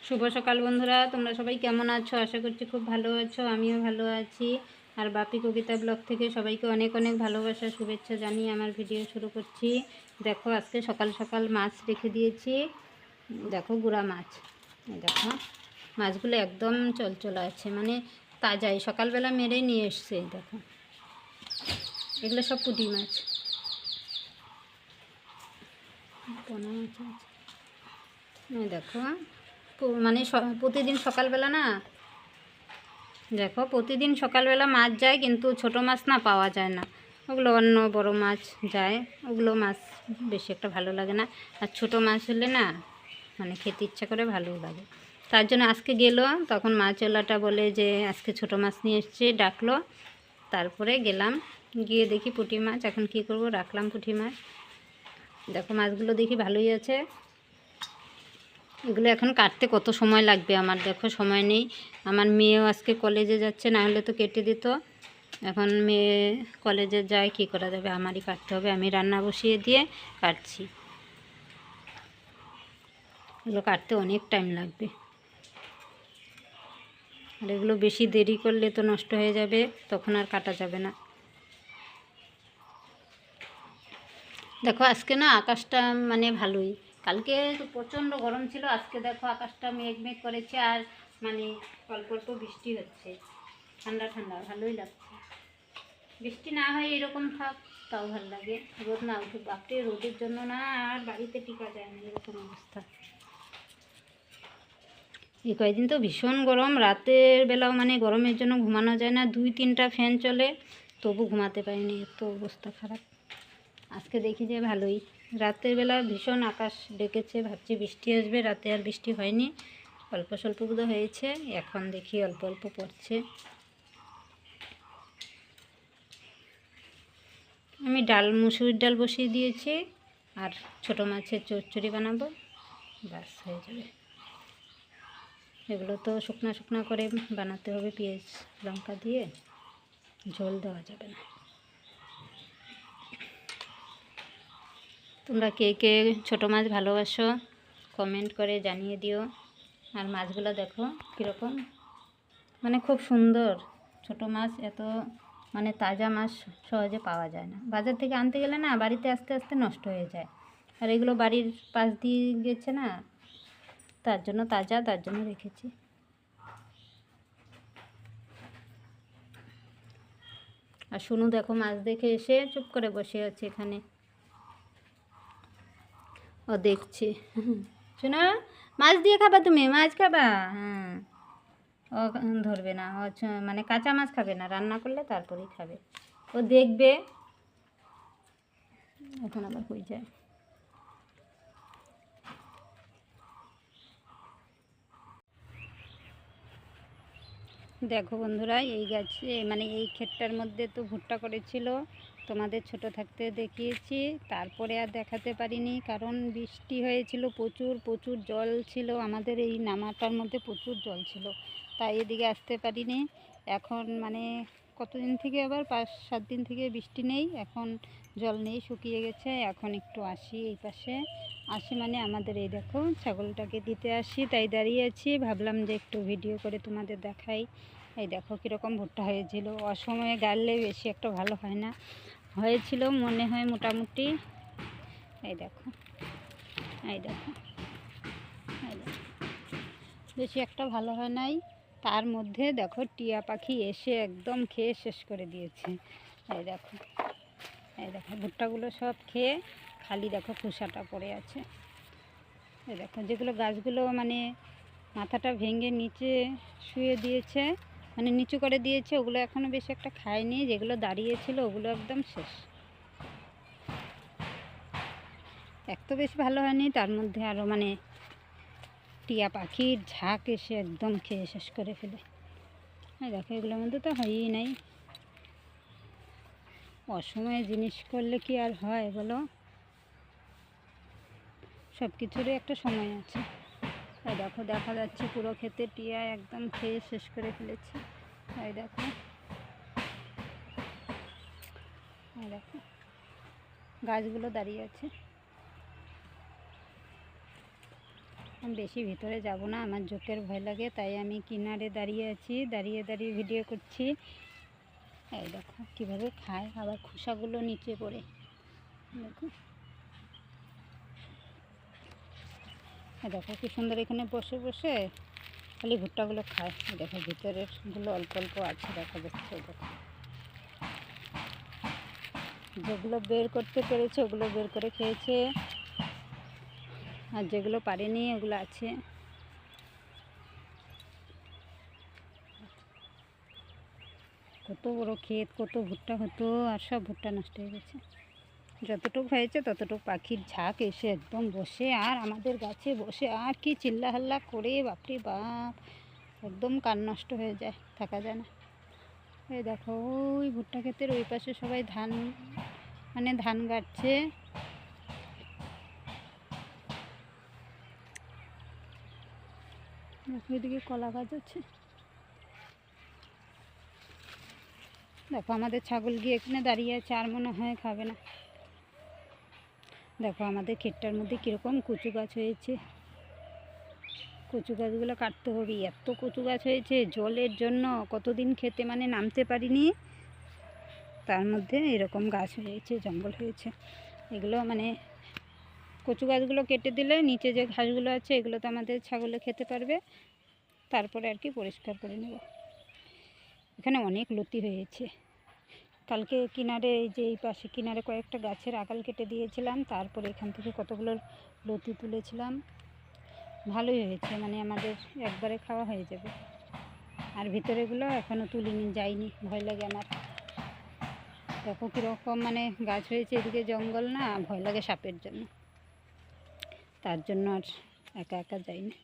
শুভ সকাল বন্ধুরা, তোমরা সবাই কেমন আছো? আশা করছি খুব ভালো আছো। আমিও ভালো আছি। আর বাপি কবিতা ব্লগ থেকে সবাইকে অনেক অনেক ভালোবাসা শুভেচ্ছা জানিয়ে আমার ভিডিও শুরু করছি। দেখো, আজকে সকাল সকাল মাছ রেখে দিয়েছি। দেখো, গুড়া মাছ। দেখো, মাছগুলো একদম চলচলা আছে, মানে তাজাই, সকালবেলা মেরে নিয়ে এসছে। দেখো, এগুলো সব পুঁটি মাছ, পোনা মাছ আছে। দেখো, মানে প্রতিদিন সকালবেলা না, দেখো প্রতিদিন সকালবেলা মাছ যায়, কিন্তু ছোট মাছ না পাওয়া যায় না। ওগুলো অন্য বড় মাছ যায়, ওগুলো মাছ বেশি একটা ভালো লাগে না। আর ছোট মাছ হলে না, মানে খেতে ইচ্ছা করে, ভালোও লাগে। তার জন্য আজকে গেলো, তখন মাছওয়ালাটা বলে যে আজকে ছোট মাছ নিয়ে এসছে, ডাকলো। তারপরে গেলাম, গিয়ে দেখি পুঁটি মাছ। এখন কি করব, রাখলাম পুঁটি মাছ। দেখো, মাছগুলো দেখি ভালোই আছে। এগুলো এখন কাটতে কত সময় লাগবে আমার, দেখো সময় নেই। আমার মেয়েও আজকে কলেজে যাচ্ছে, না হলে তো কেটে দিত। এখন মেয়ে কলেজে যায়, কি করা যাবে, আমারই কাটতে হবে। আমি রান্না বসিয়ে দিয়ে কাটছি। এগুলো কাটতে অনেক টাইম লাগবে, আর এগুলো বেশি দেরি করলে তো নষ্ট হয়ে যাবে, তখন আর কাটা যাবে না। দেখো, আজকে না আকাশটা মানে ভালোই। কালকে তো প্রচণ্ড গরম ছিল, আজকে দেখো আকাশটা মেঘ মেঘ করেছে, আর মানে অল্প অল্প বৃষ্টি হচ্ছে। ঠান্ডা ঠান্ডা ভালোই লাগছে। বৃষ্টি না হয় এরকম থাক, তাও ভালো লাগে। রোদ না উঠুক, বাপরে রোদের জন্য না আর বাড়িতে টিকা যায় না, এরকম অবস্থা। এই কয়েকদিন তো ভীষণ গরম, রাতের বেলাও মানে গরমের জন্য ঘুমানো যায় না, 2-3টা ফ্যান চলে, তবু ঘুমাতে পারিনি, এত অবস্থা খারাপ। আজকে দেখি যে ভালোই, রাতের বেলা ভীষণ আকাশ ডেকেছে, ভাবছি বৃষ্টি আসবে, রাতে আর বৃষ্টি হয়নি, অল্প স্বল্প বোধহয় হয়েছে, এখন দেখি অল্প অল্প পড়ছে। আমি মুসুরির ডাল বসিয়ে দিয়েছি, আর ছোটো মাছের চচ্চড়ি বানাবো, ব্যাস হয়ে যাবে। এগুলো তো শুকনা শুকনা করে বানাতে হবে, পেঁয়াজ লঙ্কা দিয়ে, ঝোল দেওয়া যাবে না। তোমরা কে কে ছোটো মাছ ভালোবাসো কমেন্ট করে জানিয়ে দিও। আর মাছগুলো দেখো কীরকম, মানে খুব সুন্দর। ছোটো মাছ এত মানে তাজা মাছ সহজে পাওয়া যায় না, বাজার থেকে আনতে গেলে না বাড়িতে আস্তে আস্তে নষ্ট হয়ে যায়। আর এগুলো বাড়ির পাশ দিয়ে গেছে না, তার জন্য তাজা, তার জন্য রেখেছি। আর শুনু দেখো, মাছ দেখে এসে চুপ করে বসে আছে এখানে, ও দেখছি। শোনো, মাছ দিয়ে খাবা তুমি? মাছ খাবা? হ্যাঁ, ও ধরবে না, ও মানে কাঁচা মাছ খাবে না, রান্না করলে তারপরেই খাবে। ও দেখবে, এখন আবার হয়ে যায়। দেখো বন্ধুরা, এই গাছে মানে এই ক্ষেতটার মধ্যে তো ভুট্টা করেছিল, তোমাদের ছোট থাকতে দেখিয়েছি, তারপরে আর দেখাতে পারিনি, কারণ বৃষ্টি হয়েছিল, প্রচুর প্রচুর জল ছিল, আমাদের এই নামাটার মধ্যে প্রচুর জল ছিল, তাই এদিকে আসতে পারিনি। এখন মানে কতদিন থেকে, আবার 5-7 দিন থেকে বৃষ্টি নেই, এখন জল নেই, শুকিয়ে গেছে। এখন একটু আসি এই পাশে, আসি মানে আমাদের এই দেখো ছাগলটাকে দিতে আসি, তাই দাঁড়িয়ে আছি, ভাবলাম যে একটু ভিডিও করে তোমাদের দেখাই। এই দেখো কীরকম ভুট্টা হয়েছিল, অসময়ে গাড়লে বেশি একটা ভালো হয় না, হয়েছিল মনে হয় মোটামুটি। এই দেখো, এই দেখো, এই দেখো, বেশি একটা ভালো হয় নাই। তার মধ্যে দেখো টিয়া পাখি এসে একদম খেয়ে শেষ করে দিয়েছে। এই দেখো, এই দেখো ভুট্টাগুলো সব খেয়ে খালি দেখো খোসাটা পড়ে আছে। এই দেখো, যেগুলো গাছগুলো মানে মাথাটা ভেঙে নিচে শুয়ে দিয়েছে, মানে নিচু করে দিয়েছে, ওগুলো এখনও বেশি একটা খায়নি, যেগুলো দাঁড়িয়েছিল ওগুলো একদম শেষ। এক তো বেশি ভালো হয়নি, তার মধ্যে আরও মানে টিয়া পাখির ঝাঁক এসে একদম খেয়ে শেষ করে ফেলে। হ্যাঁ দেখো, এগুলোর মধ্যে তো হয়ই নাই। অসময়ে জিনিস করলে কি আর হয় বলো, সব কিছুরই একটা সময় আছে। এই দেখো, দেখা যাচ্ছে পুরো ক্ষেতে টিয়া একদম খেয়ে শেষ করে ফেলেছে। এই দেখো, এই দেখো গাছগুলো দাঁড়িয়ে আছে। আমি বেশি ভিতরে যাব না, আমার জোকের ভয় লাগে, তাই আমি কিনারে দাঁড়িয়ে আছি, দাঁড়িয়ে দাঁড়িয়ে ভিডিও করছি। এই দেখো কীভাবে খায়, আবার খোসাগুলো নিচে পড়ে, দেখো। দেখো কি সুন্দর এখানে বসে বসে খালি ভুট্টাগুলো খায়। দেখো ভিতরের গুলো অল্প অল্প আছে, দেখা যাচ্ছে। দেখো যেগুলো বের করতে পেরেছে ওগুলো বের করে খেয়েছে, আর যেগুলো পারেনি ওগুলো আছে। কত বড় ক্ষেত, কত ভুট্টা হতো, আর সব ভুট্টা নষ্ট হয়ে গেছে। যতটুকু হয়েছে ততটুকু পাখির ঝাঁক এসে একদম বসে আর আমাদের গাছে বসে আর কি চিল্লাহাল্লা করে, বাপরে বাপ, একদম কান নষ্ট হয়ে যায়, থাকা যায় না। এই দেখো ওই ভুট্টা ক্ষেতের ওই পাশে সবাই ধান ধান গাড়ছে। দেখো এদিকে কলা গাছ আছে। দেখো আমাদের ছাগল গিয়ে এখানে দাঁড়িয়ে আছে, আর মনে হয় খাবে না। দেখো আমাদের ক্ষেতটার মধ্যে কীরকম কচু গাছ হয়েছে, কচু গাছগুলো কাটতে হবে, এত কচু গাছ হয়েছে জলের জন্য, কতদিন খেতে নামতে পারিনি, তার মধ্যে এরকম গাছ হয়েছে, জঙ্গল হয়েছে। এগুলো কচু গাছগুলো কেটে দিলে নিচে যে ঘাসগুলো আছে এগুলো তো আমাদের ছাগলে খেতে পারবে, তারপরে আর কি পরিষ্কার করে নেব। এখানে অনেক লতি হয়েছে। কালকে কিনারে এই পাশে কিনারে কয়েকটা গাছের আগাল কেটে দিয়েছিলাম, তারপরে এখান থেকে কতগুলো লতি তুলেছিলাম। ভালোই হয়েছে, আমাদের একবারে খাওয়া হয়ে যাবে। আর ভিতরেগুলো এখনও তুলিনি, যাইনি, ভয় লাগে আমার। দেখো কীরকম গাছ হয়েছে, এদিকে জঙ্গল না, ভয় লাগে সাপের জন্য, তার জন্য আর একা একা যাইনি।